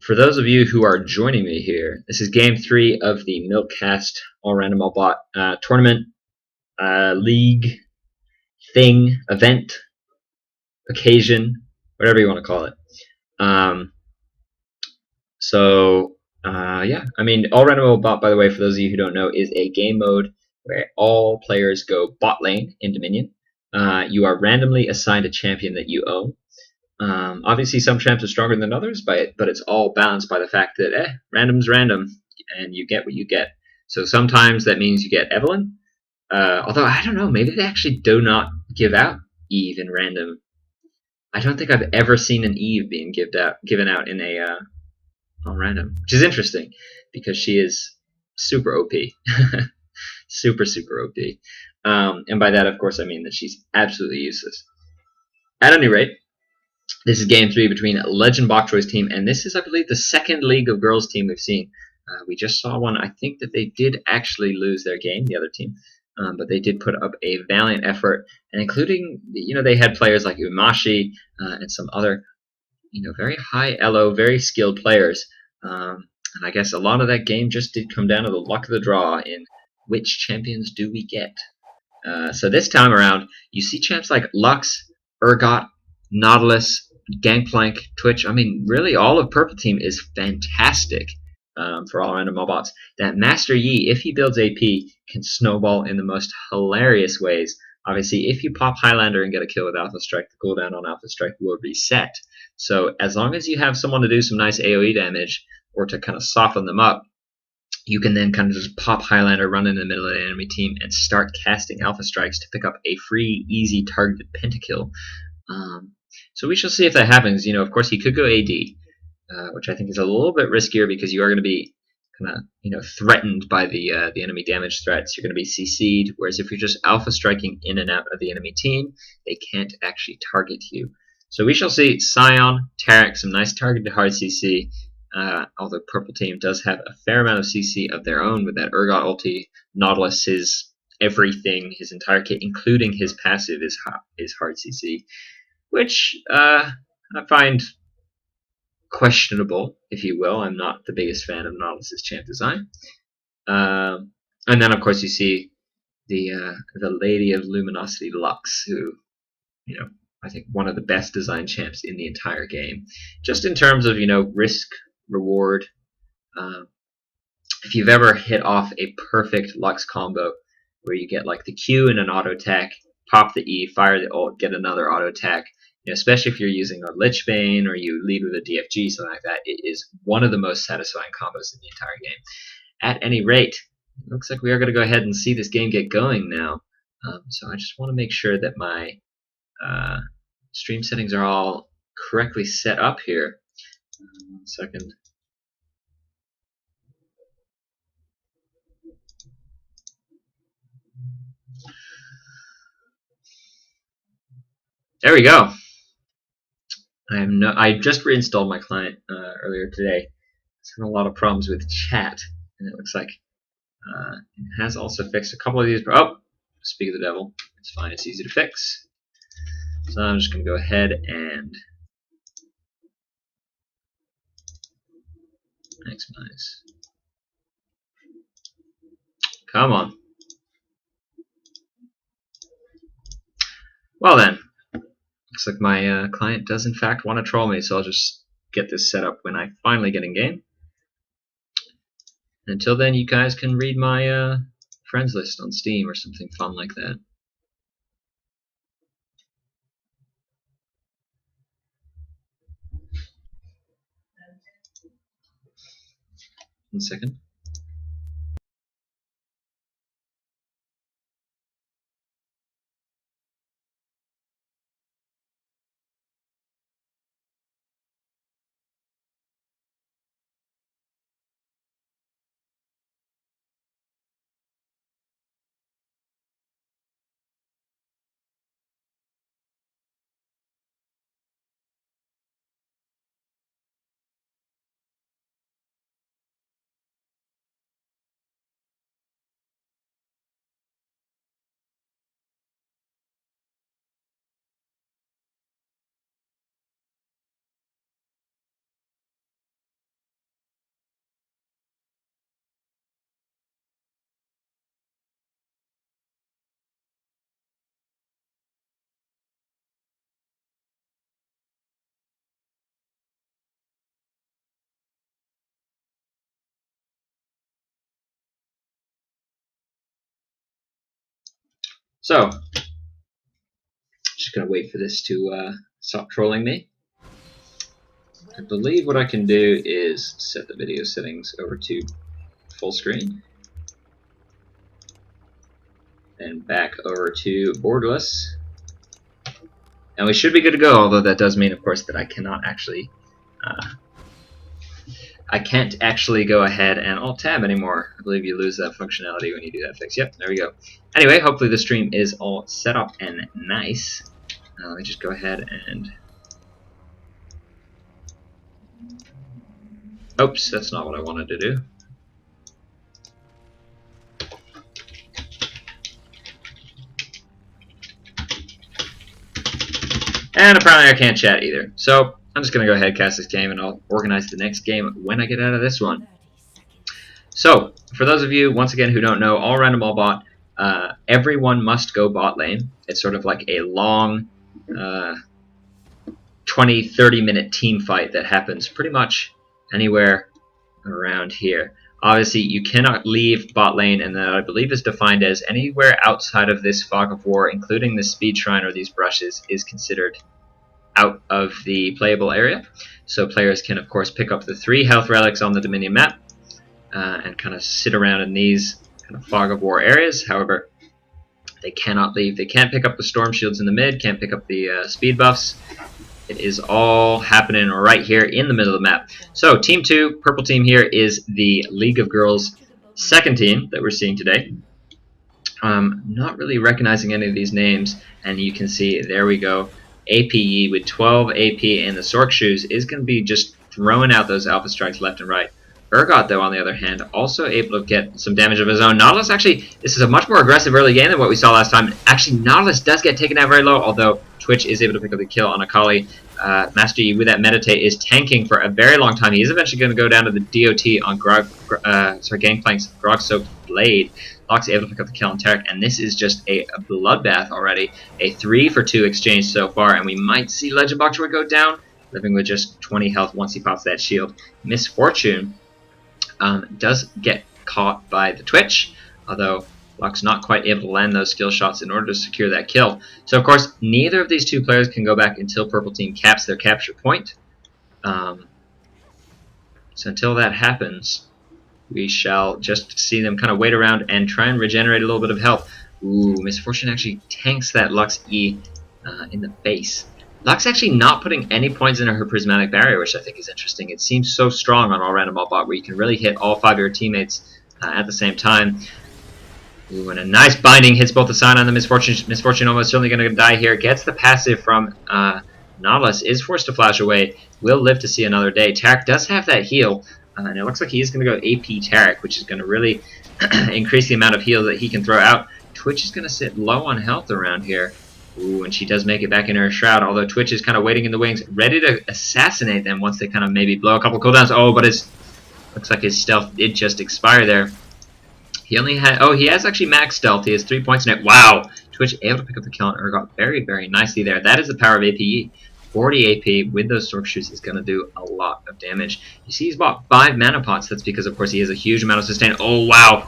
For those of you who are joining me here, this is game 3 of the m1lkcast all random all bot tournament, league, thing, event, occasion, whatever you want to call it. Yeah, I mean, all random all bot, by the way, for those of you who don't know, is a game mode where all players go bot lane in Dominion. You are randomly assigned a champion that you own. Obviously, some champs are stronger than others, but it's all balanced by the fact that random's random, and you get what you get. So sometimes that means you get Evelyn. Although I don't know, maybe they actually do not give out Eve in random. I don't think I've ever seen an Eve being given out in a on random, which is interesting because she is super OP, super OP. And by that, of course, I mean that she's absolutely useless. At any rate, this is game 3 between Legend Bokchoi's team, and this is, I believe, the second League of Girls team we've seen. We just saw one. I think that they did actually lose their game, the other team, but they did put up a valiant effort, and including, they had players like Umashi and some other, very high elo, very skilled players. And I guess a lot of that game just did come down to the luck of the draw in which champions do we get. So this time around, you see champs like Lux, Urgot, Nautilus, Gangplank, Twitch. I mean, really, all of Purple Team is fantastic for all random bots. That Master Yi, if he builds AP, can snowball in the most hilarious ways. Obviously, if you pop Highlander and get a kill with Alpha Strike, the cooldown on Alpha Strike will reset. So as long as you have someone to do some nice AoE damage or to kind of soften them up, you can then kind of just pop Highlander, run in the middle of the enemy team, and start casting Alpha Strikes to pick up a free, easy targeted pentakill. So we shall see if that happens. Of course, he could go AD, which I think is a little bit riskier because you are going to be kind of, threatened by the enemy damage threats. You're going to be CC'd, whereas if you're just Alpha Striking in and out of the enemy team, they can't actually target you. So we shall see. Scion, Tarek, some nice targeted hard CC. Although Purple Team does have a fair amount of CC of their own with that Urgot ulti. Nautilus, his everything, his entire kit, including his passive, is hard CC, which I find questionable, if you will. I'm not the biggest fan of Nautilus's champ design. And then, of course, you see the Lady of Luminosity Lux, who, I think one of the best designed champs in the entire game, just in terms of risk reward. If you've ever hit off a perfect Lux combo where you get like the Q and an auto attack, pop the E, fire the ult, get another auto attack, especially if you're using a Lichbane or you lead with a DFG, something like that, it is one of the most satisfying combos in the entire game. At any rate, it looks like we are going to go ahead and see this game get going now. So I just want to make sure that my stream settings are all correctly set up here. 1 second. There we go. I just reinstalled my client earlier today. It's had a lot of problems with chat, and it looks like it has also fixed a couple of these. Oh, speak of the devil. It's fine. It's easy to fix. So I'm just going to go ahead and maximize. Come on. Well then, looks like my client does in fact want to troll me, so I'll just get this set up when I finally get in game. Until then, you guys can read my friends list on Steam or something fun like that. 1 second. So, just gonna wait for this to stop trolling me. I believe what I can do is set the video settings over to full screen. And back over to borderless. And we should be good to go, although that does mean, of course, that I cannot actually I can't actually go ahead and alt-tab anymore. I believe you lose that functionality when you do that fix. Yep, there we go. Anyway, hopefully the stream is all set up and nice. Let me just go ahead and... Oops, that's not what I wanted to do. And apparently I can't chat either. So I'm just going to go ahead and cast this game, and I'll organize the next game when I get out of this one. So, for those of you, once again, who don't know, all random, all bot, everyone must go bot lane. It's sort of like a long 20-30 minute team fight that happens pretty much anywhere around here. Obviously, you cannot leave bot lane, and that I believe is defined as anywhere outside of this Fog of War, including the Speed Shrine or these brushes, is considered out of the playable area. So players can, of course, pick up the 3 health relics on the Dominion map and kind of sit around in these kind of Fog of War areas. However, they cannot leave. They can't pick up the storm shields in the mid, can't pick up the speed buffs. It is all happening right here in the middle of the map. So Team 2, purple team here, is the League of Girls second team that we're seeing today. Not really recognizing any of these names, and you can see, there we go, APE with 12 AP, and the Sork Shoes is going to be just throwing out those alpha strikes left and right. Urgot, though, on the other hand, also able to get some damage of his own. Nautilus, actually, this is a much more aggressive early game than what we saw last time. Actually, Nautilus does get taken out very low, although Twitch is able to pick up the kill on Akali. Master Yi, with that Meditate, is tanking for a very long time. He is eventually going to go down to the DOT on Gangplank's Grog-soaked Blade. Locke's able to pick up the kill on Tarek, and this is just a bloodbath already. A 3-for-2 exchange so far, and we might see Legend Bokchoi go down, living with just 20 health once he pops that shield. Misfortune does get caught by the Twitch, although Locke's not quite able to land those skill shots in order to secure that kill. So, of course, neither of these two players can go back until purple team caps their capture point. So until that happens, we shall just see them kind of wait around and try and regenerate a little bit of health. Ooh, Misfortune actually tanks that Lux E in the base. Lux actually not putting any points in her prismatic barrier, which I think is interesting. It seems so strong on all random all bot, where you can really hit all 5 of your teammates at the same time. Ooh, and a nice binding hits both the Sign and the Misfortune. Misfortune almost certainly going to die here. Gets the passive from Nautilus, is forced to flash away. Will live to see another day. Tarek does have that heal, and it looks like he is going to go AP Tarek, which is going to really increase the amount of heal that he can throw out. Twitch is going to sit low on health around here. Ooh, and she does make it back in her shroud, although Twitch is kind of waiting in the wings, ready to assassinate them once they kind of maybe blow a couple cooldowns. Oh, but it looks like his stealth did just expire there. He only had, oh, he has actually max stealth. He has 3 points in it. Wow! Twitch able to pick up the kill on Urgot very, very nicely there. That is the power of APE. 40 AP with those Sork Shoes is going to do a lot of damage. You see he's bought 5 mana pots. That's because, of course, he has a huge amount of sustain. Oh, wow!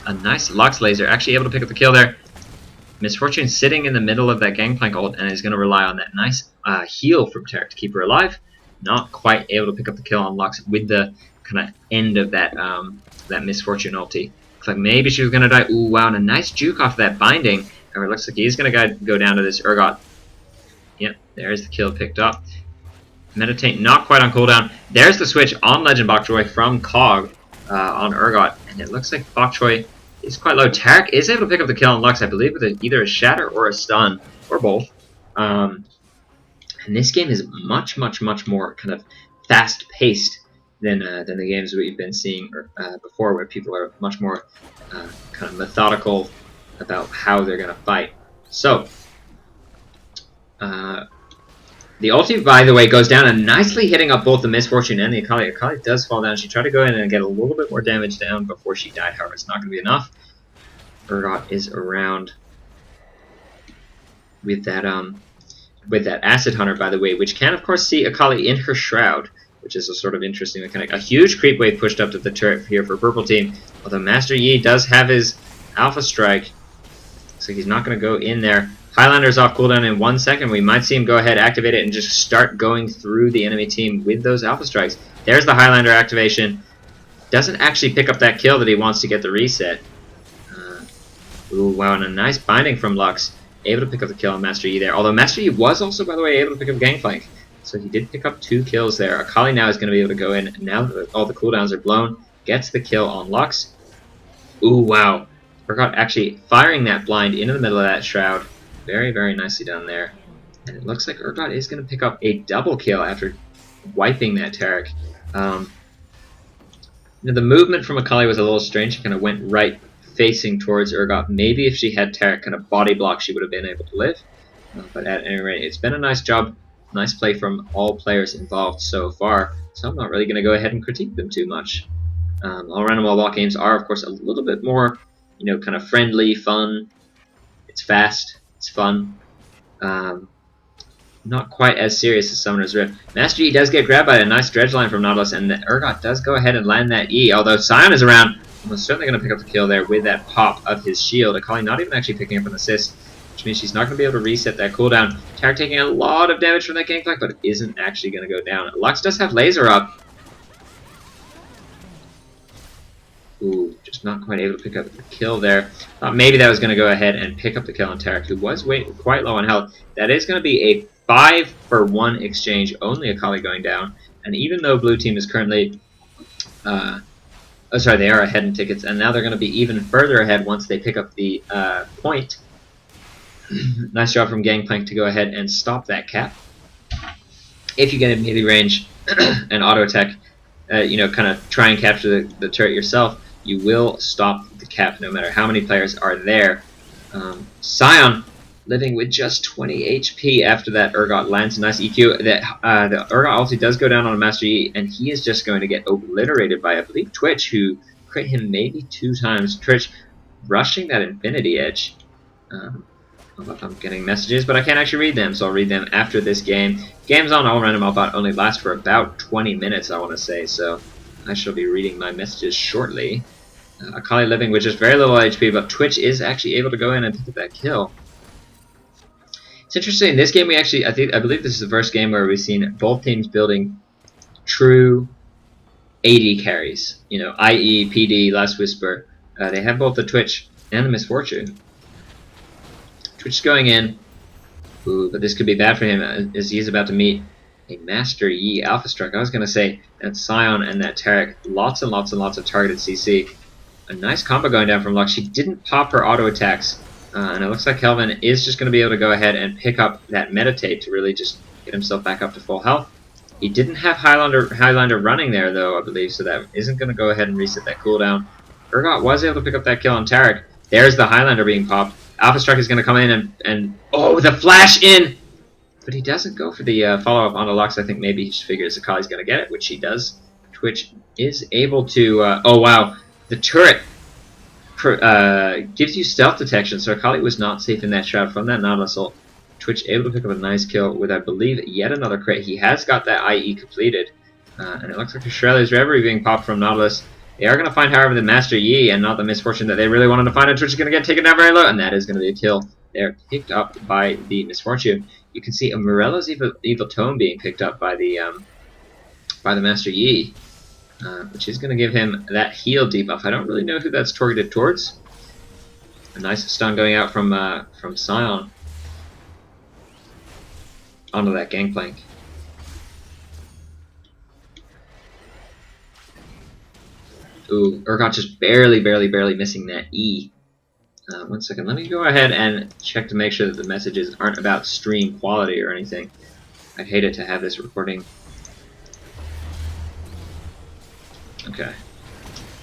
A nice Lux Laser. Actually able to pick up the kill there. Misfortune sitting in the middle of that Gangplank ult, and is going to rely on that nice heal from Tarek to keep her alive. Not quite able to pick up the kill on Lux with the kind of end of that that Misfortune ulti. Looks like maybe she was going to die. Ooh, wow, and a nice juke off that binding. However, it looks like he's going to go down to this Urgot. Yep, there's the kill picked up. Meditate not quite on cooldown. There's the switch on Legend Bokchoi from Cog on Urgot, and it looks like Bokchoi is quite low. Tarek is able to pick up the kill on Lux, I believe, with either a shatter or a stun, or both. And this game is much, much, much more kind of fast-paced than the games we've been seeing before, where people are much more kind of methodical about how they're going to fight. So, the ulti, by the way, goes down and nicely hitting up both the Misfortune and the Akali. Akali does fall down. She tried to go in and get a little bit more damage down before she died. However, it's not going to be enough. Urgot is around with that Acid Hunter, by the way, which can, of course, see Akali in her shroud, which is a sort of interesting mechanic. A huge creep wave pushed up to the turret here for purple team. Although Master Yi does have his Alpha Strike. Looks Looks like he's not going to go in there. Highlander's off cooldown in 1 second. We might see him go ahead, activate it, and just start going through the enemy team with those Alpha Strikes. There's the Highlander activation. Doesn't actually pick up that kill that he wants to get the reset. Ooh, wow, and a nice binding from Lux. Able to pick up the kill on Master Yi there. Although Master Yi was also, by the way, able to pick up Gangplank. So he did pick up 2 kills there. Akali now is going to be able to go in. Now that all the cooldowns are blown, gets the kill on Lux. Ooh, wow. Urgot actually firing that blind into the middle of that Shroud. Very, very nicely done there. And it looks like Urgot is going to pick up a double kill after wiping that Taric. The movement from Akali was a little strange. She kind of went right facing towards Urgot. Maybe if she had Taric kind of body block, she would have been able to live. But at any rate, it's been a nice job. Nice play from all players involved so far. So I'm not really going to go ahead and critique them too much. All random all ball games are, of course, a little bit more, kind of friendly, fun. It's fast. It's fun. Not quite as serious as Summoner's Rift. Master Yi does get grabbed by a nice dredge line from Nautilus, and Urgot does go ahead and land that E. Although Sion is around, almost certainly going to pick up the kill there with that pop of his shield. Akali not even actually picking up an assist, which means she's not going to be able to reset that cooldown. Taric taking a lot of damage from that Gangplank, but it isn't actually going to go down. Lux does have laser up. Ooh, just not quite able to pick up the kill there. Thought maybe that was going to go ahead and pick up the kill on Taric, who was quite low on health. That is going to be a 5-for-1 exchange, only Akali going down. And even though blue team is currently... they are ahead in tickets, and now they're going to be even further ahead once they pick up the point. Nice job from Gangplank to go ahead and stop that cap. If you get in melee range and auto attack, kind of try and capture the turret yourself, you will stop the cap no matter how many players are there. Sion living with just 20 HP after that Urgot lands a nice EQ. The Urgot ulti does go down on a Master Yi, and he is just going to get obliterated by, I believe, Twitch, who crit him maybe 2 times. Twitch rushing that Infinity Edge. I'm getting messages, but I can't actually read them, so I'll read them after this game. Games on All Random All only last for about 20 minutes, I want to say, so I shall be reading my messages shortly. Akali living with just very little HP, but Twitch is actually able to go in and pick up that kill. It's interesting, in this game I believe this is the first game where we've seen both teams building true AD carries. IE, PD, Last Whisper. They have both the Twitch and the Misfortune. Twitch is going in. Ooh, but this could be bad for him as he's about to meet a Master Yi Alpha Strike. I was going to say that Sion and that Taric, lots and lots and lots of targeted CC. A nice combo going down from Lux. She didn't pop her auto attacks. And it looks like Kelvin is just going to be able to go ahead and pick up that Meditate to really just get himself back up to full health. He didn't have Highlander running there, though, I believe, so that isn't going to go ahead and reset that cooldown. Urgot was able to pick up that kill on Taric. There's the Highlander being popped. Alpha Strike is going to come in and oh, the flash in! But he doesn't go for the follow-up on the Lux. I think maybe he just figures Akali's going to get it, which he does. Twitch is able to... oh, wow. The turret gives you stealth detection, so Akali was not safe in that Shroud from that Nautilus ult. Twitch able to pick up a nice kill with, I believe, yet another crit. He has got that IE completed. And it looks like Australia's Reverie being popped from Nautilus. They are going to find, however, the Master Yi and not the Misfortune that they really wanted to find. And Twitch is going to get taken down very low, and that is going to be a kill. They're picked up by the Misfortune. You can see Morella's Evil Tome being picked up by the Master Yi, which is going to give him that heal debuff. I don't really know who that's targeted towards. A nice stun going out from Sion onto that Gangplank. Ooh, Urgot just barely missing that E. 1 second, let me go ahead and check to make sure that the messages aren't about stream quality or anything. I'd hate it to have this recording. Okay.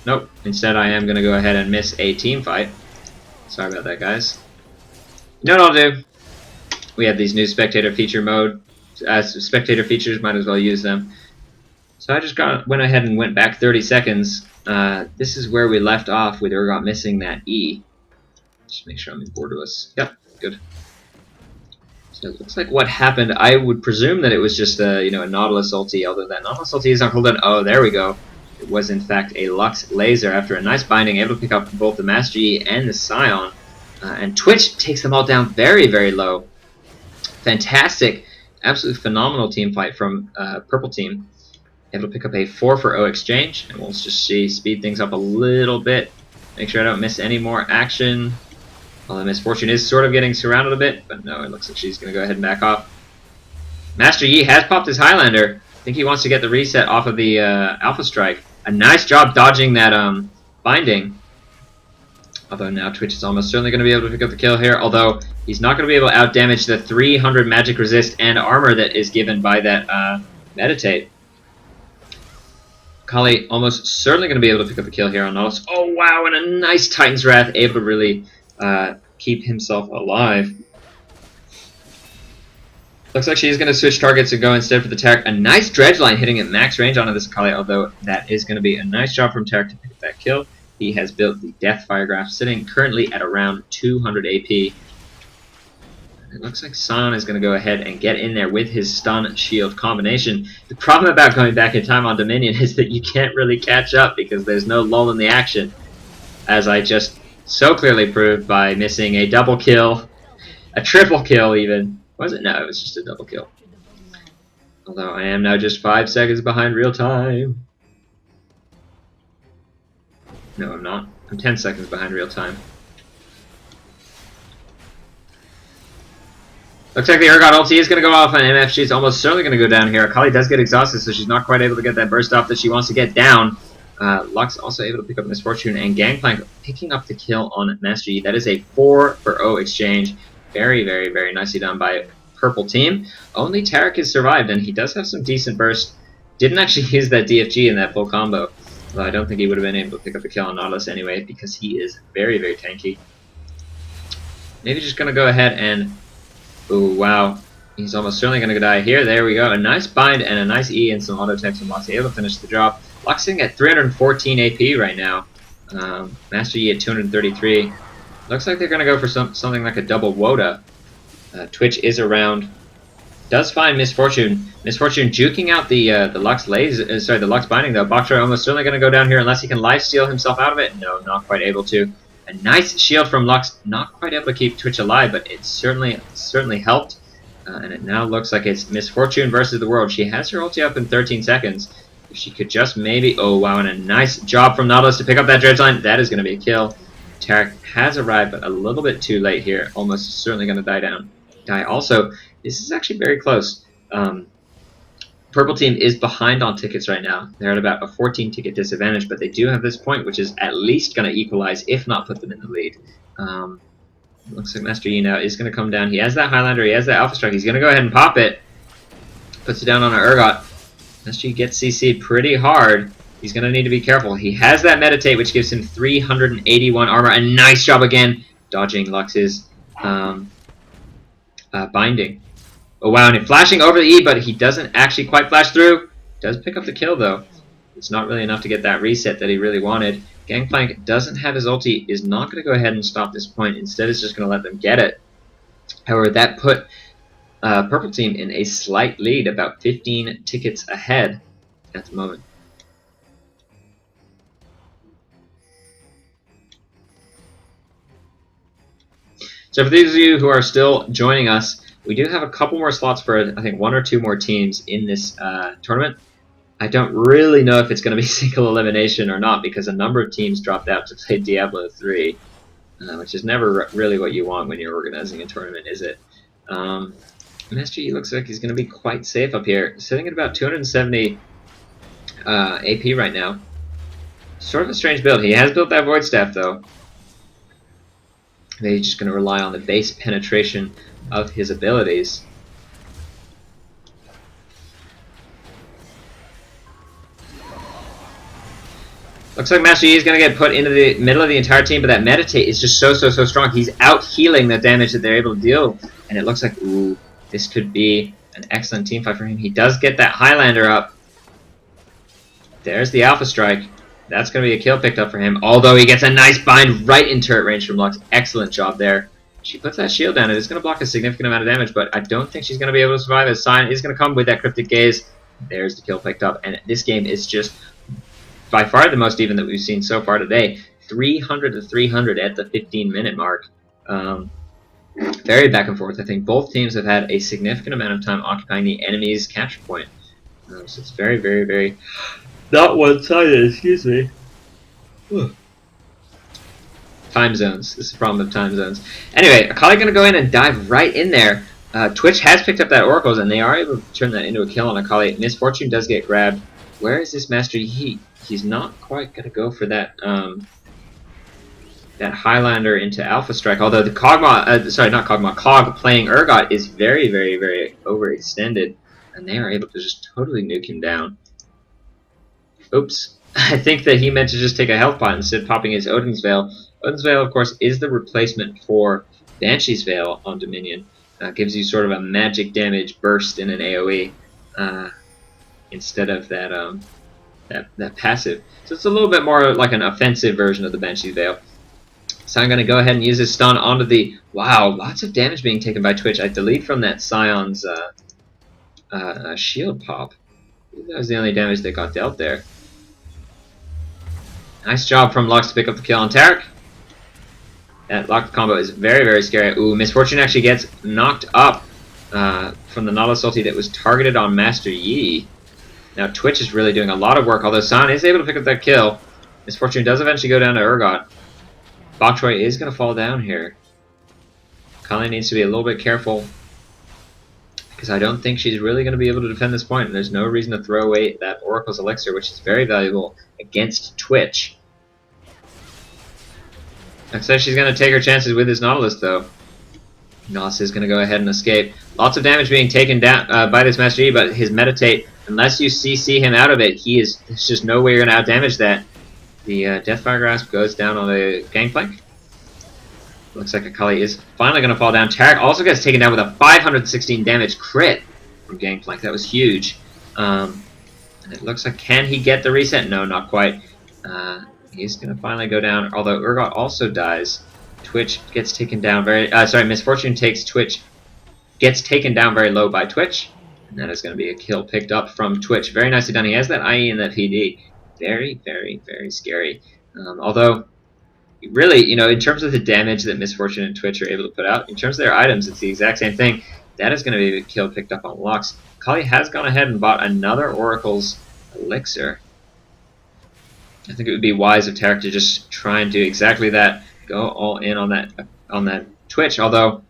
Nope, instead I am going to go ahead and miss a team fight. Sorry about that, guys. You know what I'll do? We have these new spectator feature mode. Spectator features, might as well use them. So I just went ahead and went back 30 seconds. This is where we left off with Urgot missing that E. Just make sure I'm in borderless. Yep, good. So it looks like what happened, I would presume that it was just a Nautilus ulti, although that Nautilus ulti is on cooldown. Oh, there we go. It was in fact a Lux laser after a nice binding, able to pick up both the Master Yi and the Sion. And Twitch takes them all down very, very low. Fantastic, absolutely phenomenal team fight from Purple Team. Able to pick up a 4-for-0 exchange, and we'll just speed things up a little bit. Make sure I don't miss any more action. Although Miss Fortune is sort of getting surrounded a bit, but no, it looks like she's going to go ahead and back off. Master Yi has popped his Highlander. I think he wants to get the reset off of the Alpha Strike. A nice job dodging that binding. Although now Twitch is almost certainly going to be able to pick up the kill here. Although he's not going to be able to outdamage the 300 magic resist and armor that is given by that meditate. Kali almost certainly going to be able to pick up the kill here on Nautilus. Oh wow, and a nice Titan's Wrath, able to really keep himself alive. Looks like she's going to switch targets and go instead for the Tarek. A nice dredge line hitting at max range onto this Akali, although that is going to be a nice job from Tarek to pick up that kill. He has built the Death Fire Graph, sitting currently at around 200 AP. It looks like San is going to go ahead and get in there with his stun shield combination. The problem about going back in time on Dominion is that you can't really catch up because there's no lull in the action, as I just so clearly proved by missing a double kill, a triple kill even. Was it? No, it was just a double kill. Although I am now just 5 seconds behind real time. No, I'm not. I'm 10 seconds behind real time. Looks like the Urgot ulti is going to go off on MF. She's almost certainly going to go down here. Akali does get exhausted, so she's not quite able to get that burst off that she wants to get down. Lux also able to pick up Miss Fortune, and Gangplank picking up the kill on Master Yi. That is a 4-for-0 exchange. Very, very, very nicely done by Purple Team. Only Tarek has survived, and he does have some decent burst. Didn't actually use that DFG in that full combo. Though I don't think he would have been able to pick up the kill on Nautilus anyway, because he is very, very tanky. Maybe just going to go ahead and... Ooh, wow. He's almost certainly going to die here. There we go. A nice bind and a nice E and some auto text from Lux. Able to finish the job. Lux sitting at 314 AP right now. Master Yi at 233. Looks like they're going to go for something like a double Woda. Twitch is around. Does find Miss Fortune. Miss Fortune juking out the Lux the Lux binding though. Bokchoi almost certainly going to go down here unless he can lifesteal himself out of it. No, not quite able to. A nice shield from Lux. Not quite able to keep Twitch alive, but it certainly helped. And it now looks like it's Miss Fortune versus the world. She has her ulti up in 13 seconds. If she could just maybe... Oh, wow, and a nice job from Nautilus to pick up that dredge line. That is going to be a kill. Tarek has arrived, but a little bit too late here. Almost certainly going to die also. This is actually very close. Purple Team is behind on tickets right now. They're at about a 14-ticket disadvantage, but they do have this point, which is at least going to equalize, if not put them in the lead. Looks like Master Yi now is going to come down. He has that Highlander. He has that Alpha Strike. He's going to go ahead and pop it. Puts it down on an Urgot. Master Yi gets CC'd pretty hard. He's going to need to be careful. He has that Meditate, which gives him 381 armor. A nice job again, dodging Lux's binding. Oh wow, and flashing over the E, but he doesn't actually quite flash through. Does pick up the kill, though. It's not really enough to get that reset that he really wanted. Gangplank doesn't have his ulti, is not going to go ahead and stop this point. Instead, it's just going to let them get it. However, that put Purple Team in a slight lead, about 15 tickets ahead at the moment. So for those of you who are still joining us, we do have a couple more slots for, I think, 1 or 2 more teams in this tournament. I don't really know if it's going to be single elimination or not, because a number of teams dropped out to play Diablo 3, which is never really what you want when you're organizing a tournament, is it? Master Yi looks like he's going to be quite safe up here, sitting at about 270 AP right now. Sort of a strange build. He has built that Void Staff, though. Maybe he's just going to rely on the base penetration of his abilities. Looks like Master Yi is going to get put into the middle of the entire team, but that Meditate is just so strong. He's out healing the damage that they're able to deal, and it looks like, ooh, this could be an excellent team fight for him. He does get that Highlander up. There's the Alpha Strike. That's going to be a kill picked up for him, although he gets a nice bind right in turret range from Lux. Excellent job there. She puts that shield down. It is going to block a significant amount of damage, but I don't think she's going to be able to survive. As Sign is going to come with that Cryptic Gaze. There's the kill picked up, and this game is just by far the most even that we've seen so far today. 300 to 300 at the 15-minute mark. Very back and forth. I think both teams have had a significant amount of time occupying the enemy's capture point. So it's very, very, very not one-sided. Excuse me. Whew. Time zones. This is the problem with time zones. Anyway, Akali going to go in and dive right in there. Twitch has picked up that Oracles, and they are able to turn that into a kill on Akali. Misfortune does get grabbed. Where is this Master Yi? He's not quite going to go for that that Highlander into Alpha Strike. Although the Kog'Maw, sorry, not Kog'Maw, Cog playing Urgot is very, very, very overextended, and they are able to just totally nuke him down. Oops. I think that he meant to just take a health pot instead of popping his Odin's Veil. Odin's Veil, of course, is the replacement for Banshee's Veil on Dominion. Gives you sort of a magic damage burst in an AoE instead of that, that passive. So it's a little bit more like an offensive version of the Banshee's Veil. So I'm going to go ahead and use his stun onto the... Wow, lots of damage being taken by Twitch. I delete from that Scion's shield pop. That was the only damage that got dealt there. Nice job from Lux to pick up the kill on Taric. That locked combo is very, very scary. Ooh, Misfortune actually gets knocked up from the Nautilus ulti that was targeted on Master Yi. Now Twitch is really doing a lot of work, although San is able to pick up that kill. Misfortune does eventually go down to Urgot. Bokchoi is going to fall down here. Kali needs to be a little bit careful, because I don't think she's really going to be able to defend this point, and there's no reason to throw away that Oracle's Elixir, which is very valuable against Twitch. Looks like she's going to take her chances with his Nautilus, though. Nautilus is going to go ahead and escape. Lots of damage being taken down by this Master Yi, but his Meditate, unless you CC him out of it, there's just no way you're going to out-damage that. The Deathfire Grasp goes down on the Gangplank. Looks like Akali is finally going to fall down. Taric also gets taken down with a 516 damage crit from Gangplank. That was huge. And it looks like, can he get the reset? No, not quite. He's going to finally go down, although Urgot also dies. Twitch gets taken down very... Misfortune gets taken down very low by Twitch. And that is going to be a kill picked up from Twitch. Very nicely done. He has that IE and that PD. Very, very, very scary. Although, really, you know, in terms of the damage that Misfortune and Twitch are able to put out, in terms of their items, it's the exact same thing. That is going to be a kill picked up on Lux. Kali has gone ahead and bought another Oracle's Elixir. I think it would be wise of Taric to just try and do exactly that. Go all in on that Twitch. Although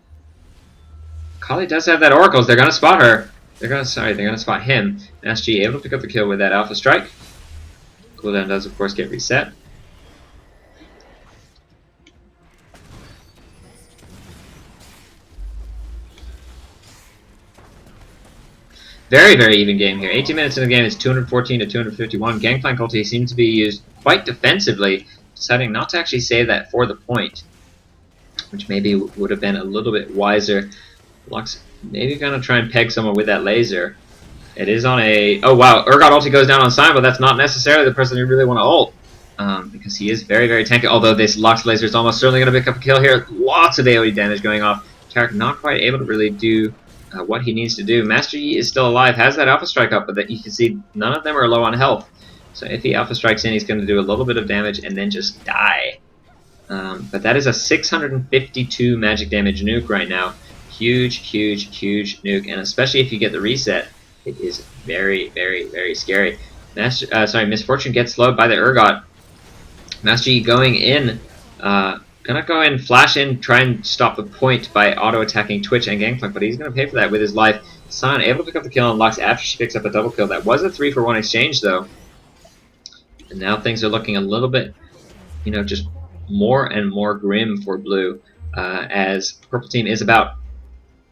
Kali does have that Oracles, they're gonna spot her. They're gonna spot him. SG able to pick up the kill with that Alpha Strike. Cooldown does of course get reset. Very, very even game here. 18 minutes in the game is 214 to 251. Gangplank ulti seems to be used quite defensively, deciding not to actually save that for the point, which maybe would have been a little bit wiser. Lux maybe gonna try and peg someone with that laser. It is on a... Oh wow, Urgot ulti goes down on Sion, but that's not necessarily the person you really want to ult, because he is very, very tanky. Although this Lux laser is almost certainly going to pick up a kill here. Lots of AoE damage going off. Taric not quite able to really do what he needs to do. Master Yi is still alive, has that Alpha Strike up, but that you can see none of them are low on health. So if he Alpha Strikes in, he's going to do a little bit of damage and then just die. But that is a 652 magic damage nuke right now. Huge, huge, huge nuke, and especially if you get the reset, it is very, very, very scary. Misfortune gets slowed by the Urgot. Master Yi going in, gonna go in, flash in, try and stop the point by auto-attacking Twitch and Gangplank, but he's gonna pay for that with his life. Sion able to pick up the kill on Lux after she picks up a double kill. That was a 3-for-1 exchange though. And now things are looking a little bit, you know, just more and more grim for Blue, as Purple Team is about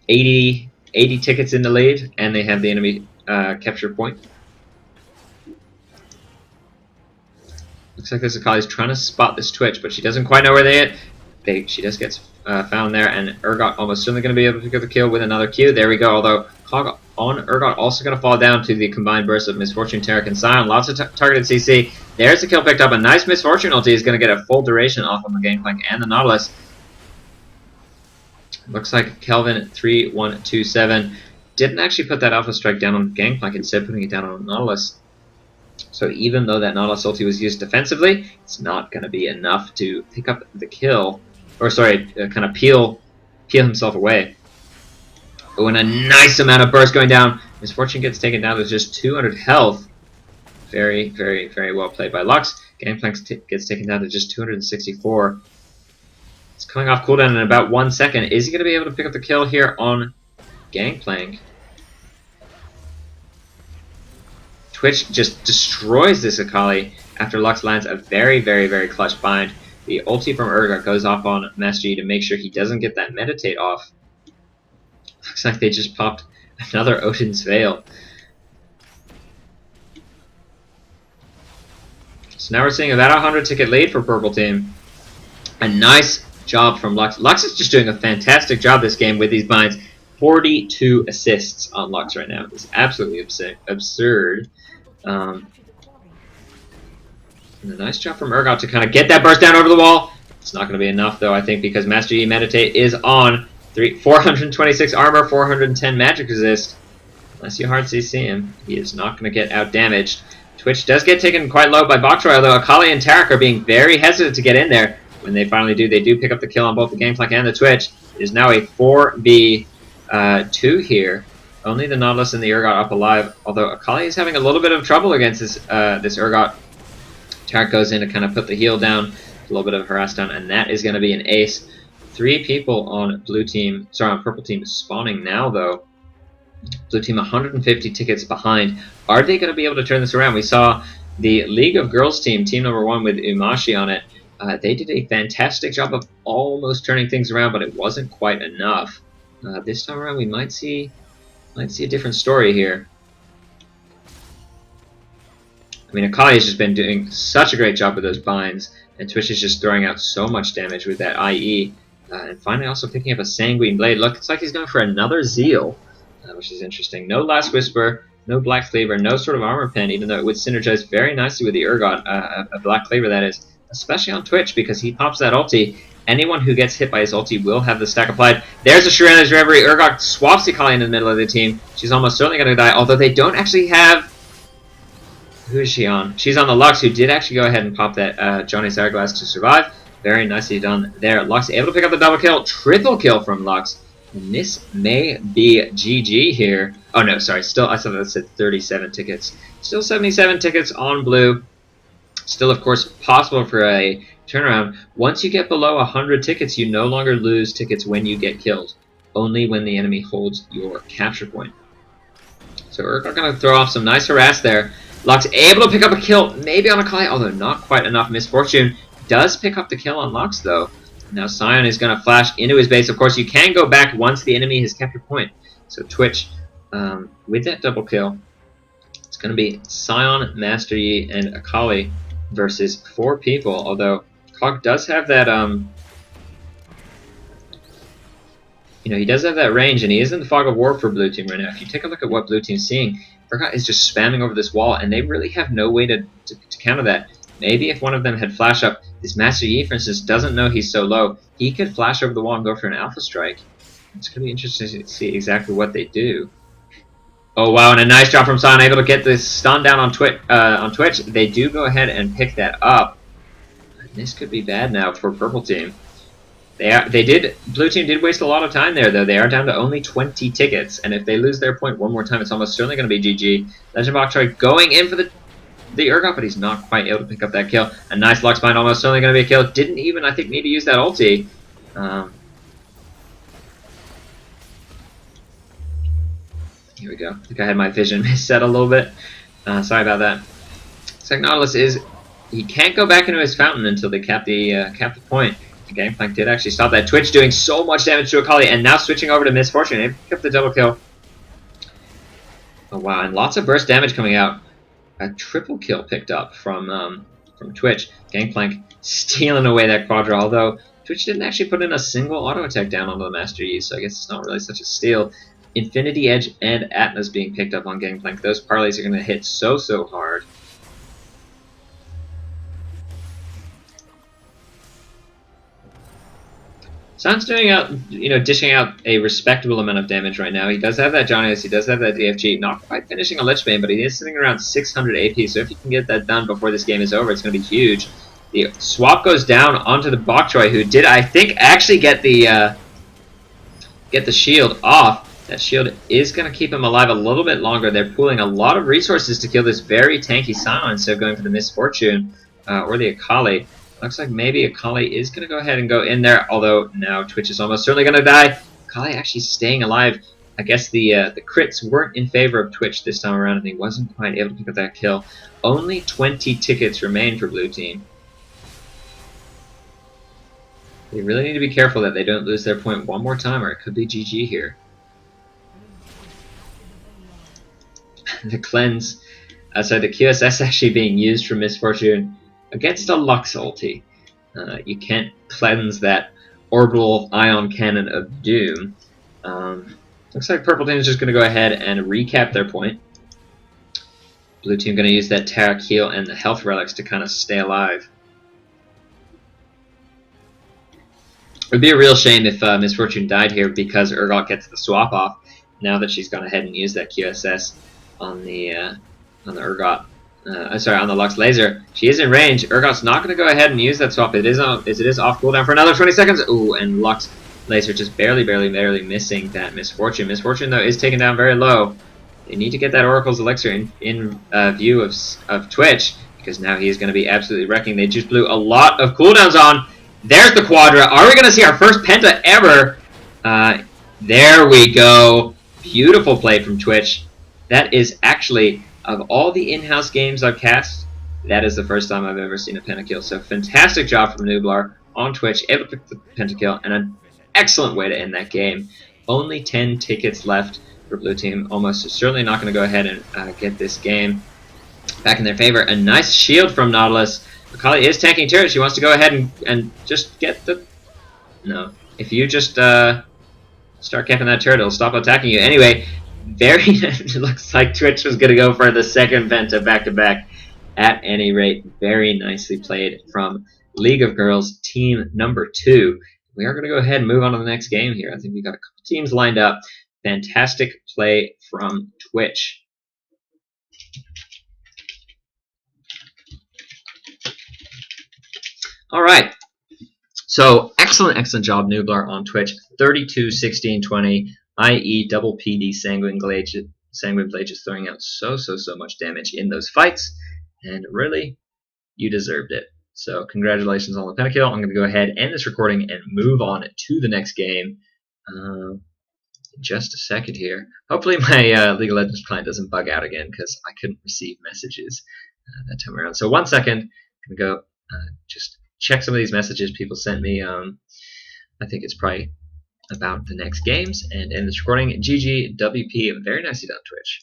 80 tickets in the lead, and they have the enemy capture point. Looks like this Akali's trying to spot this Twitch, but she doesn't quite know where they hit. She just gets found there, and Urgot almost certainly going to be able to pick up the kill with another Q. There we go, although Cog on Urgot also going to fall down to the combined burst of Misfortune, Taric, and Sion. Lots of targeted CC. There's the kill picked up. A nice Misfortune ulti is going to get a full duration off on the Gangplank and the Nautilus. Looks like Kelvin 3127 didn't actually put that Alpha Strike down on Gangplank, instead putting it down on Nautilus. So even though that Nautilus ulti was used defensively, it's not going to be enough to pick up the kill or sorry, kind of peel himself away. Oh, and a nice amount of burst going down. Misfortune gets taken down to just 200 health. Very, very, very well played by Lux. Gangplank gets taken down to just 264. It's coming off cooldown in about 1 second. Is he going to be able to pick up the kill here on Gangplank? Twitch just destroys this Akali after Lux lands a very, very, very clutch bind. The ulti from Urgot goes off on Master Yi to make sure he doesn't get that meditate off. Looks like they just popped another Odin's Veil. So now we're seeing about a 100 ticket lead for Purple Team. A nice job from Lux. Lux is just doing a fantastic job this game with these binds. 42 assists on Lux right now. It's absolutely absurd. And a nice job from Urgot to kind of get that burst down over the wall. It's not going to be enough, though, I think, because Master Yi Meditate is on. 426 armor, 410 magic resist. Unless you hard CC him, he is not going to get out damaged. Twitch does get taken quite low by Bokchoi, although Akali and Tarik are being very hesitant to get in there. When they finally do, they do pick up the kill on both the Gangplank and the Twitch. It is now a 4v2 here. Only the Nautilus and the Urgot up alive, although Akali is having a little bit of trouble against this Urgot. Tarik goes in to kind of put the heal down, a little bit of harass down, and that is going to be an ace. 3 people on Purple Team spawning now, though. Blue Team 150 tickets behind. Are they going to be able to turn this around? We saw the League of Girls team, team number 1 with Umashi on it. They did a fantastic job of almost turning things around, but it wasn't quite enough. This time around, we might see a different story here. I mean, Akali has just been doing such a great job with those binds, and Twitch is just throwing out so much damage with that IE. And finally also picking up a Sanguine Blade. Looks like he's going for another Zeal, which is interesting. No Last Whisper, no Black Cleaver, no sort of Armor Pen, even though it would synergize very nicely with the Urgot, a Black Cleaver that is, especially on Twitch, because he pops that ulti. Anyone who gets hit by his ulti will have the stack applied. There's a Sharana's Reverie. Urgot swaps the Akali in the middle of the team. She's almost certainly going to die, although they don't actually have... Who is she on? She's on the Lux, who did actually go ahead and pop that Johnny's Hourglass to survive. Very nicely done there. Lux able to pick up the double kill. Triple kill from Lux. And this may be GG here. Oh no, sorry. Still, I thought that said 37 tickets. Still 77 tickets on blue. Still, of course, possible for a turnaround. Once you get below 100 tickets, you no longer lose tickets when you get killed. Only when the enemy holds your capture point. So we're going to throw off some nice harass there. Lux able to pick up a kill, maybe on Akali, although not quite enough. Misfortune does pick up the kill on Lux, though. Now Sion is going to flash into his base. Of course, you can go back once the enemy has captured point. So Twitch, with that double kill, it's going to be Sion, Master Yi, and Akali versus 4 people. Although Cog does have that, he does have that range, and he is in the fog of war for Blue Team right now. If you take a look at what Blue Team's seeing, Urgot is just spamming over this wall, and they really have no way to counter that. Maybe if one of them had flash up, this Master Yi, for instance, doesn't know he's so low. He could flash over the wall and go for an Alpha Strike. It's going to be interesting to see exactly what they do. Oh, wow, and a nice job from Sion, able to get this stun down on Twitch. They do go ahead and pick that up. And this could be bad now for Purple Team. Blue Team did waste a lot of time there, though. They are down to only 20 tickets, and if they lose their point one more time, it's almost certainly going to be GG. Legend Bokchoi going in for the Urgot, but he's not quite able to pick up that kill. A nice Lux Bind, almost certainly going to be a kill. Didn't even, I think, need to use that ulti. Here we go. I think I had my vision misset a little bit. Sorry about that. So Nautilus he can't go back into his fountain until they cap the point. The Gangplank did actually stop that. Twitch doing so much damage to Akali, and now switching over to Misfortune. They pick up the double kill. Oh wow, and lots of burst damage coming out. A triple kill picked up from Twitch. Gangplank stealing away that Quadra, although Twitch didn't actually put in a single auto attack down onto the Master Yi, so I guess it's not really such a steal. Infinity Edge and Atlas being picked up on Gangplank. Those parlays are going to hit so hard. Sion's dishing out a respectable amount of damage right now. He does have that Johnny's, he does have that DFG. Not quite finishing a Lich Bane, but he is sitting around 600 AP, so if you can get that done before this game is over, it's going to be huge. The swap goes down onto the Bokchoi, who did, I think, actually get the shield off. That shield is going to keep him alive a little bit longer. They're pooling a lot of resources to kill this very tanky Scion instead of going for the Misfortune or the Akali. Looks like maybe Akali is going to go ahead and go in there, although now Twitch is almost certainly going to die. Akali actually staying alive. I guess the crits weren't in favor of Twitch this time around, and he wasn't quite able to pick up that kill. Only 20 tickets remain for blue team. They really need to be careful that they don't lose their point one more time, or it could be GG here. The cleanse, so the QSS actually being used for Misfortune against a Lux ulti. You can't cleanse that orbital ion cannon of doom. Looks like purple team is just going to go ahead and recap their point. Blue team going to use that Taric heal and the health relics to kind of stay alive. It would be a real shame if Misfortune died here because Urgot gets the swap off now that she's gone ahead and used that QSS on the Urgot. Sorry, on the Lux laser. She is in range. Urgot's not going to go ahead and use that swap. It is off cooldown for another 20 seconds. Ooh, and Lux laser just barely missing that Misfortune. Misfortune, though, is taken down very low. They need to get that Oracle's Elixir in view of Twitch, because now he is going to be absolutely wrecking. They just blew a lot of cooldowns on. There's the Quadra. Are we going to see our first Penta ever? There we go. Beautiful play from Twitch. That is actually, of all the in-house games I've cast, that is the first time I've ever seen a pentakill. So fantastic job from Nublar on Twitch, able to pick the pentakill, and an excellent way to end that game. Only 10 tickets left for blue team. Almost certainly not going to go ahead and get this game back in their favor. A nice shield from Nautilus. Akali is tanking turret. She wants to go ahead and just get the... No. If you just start camping that turret, it'll stop attacking you. Anyway, it looks like Twitch was going to go for the second Penta back-to-back. At any rate, very nicely played from League of Girls team number 2. We are going to go ahead and move on to the next game here. I think we've got a couple teams lined up. Fantastic play from Twitch. All right. So excellent job, Nublar on Twitch. 32, 16, 20, i.e. double PD Sanguine Blade just throwing out so much damage in those fights. And really, you deserved it. So congratulations on the pentakill. I'm going to go ahead and end this recording and move on to the next game. Just a second here. Hopefully my League of Legends client doesn't bug out again because I couldn't receive messages that time around. So 1 second. I'm going to go just check some of these messages people sent me. I think it's probably about the next games, and end this recording. GG, WP, very nicely done, Twitch.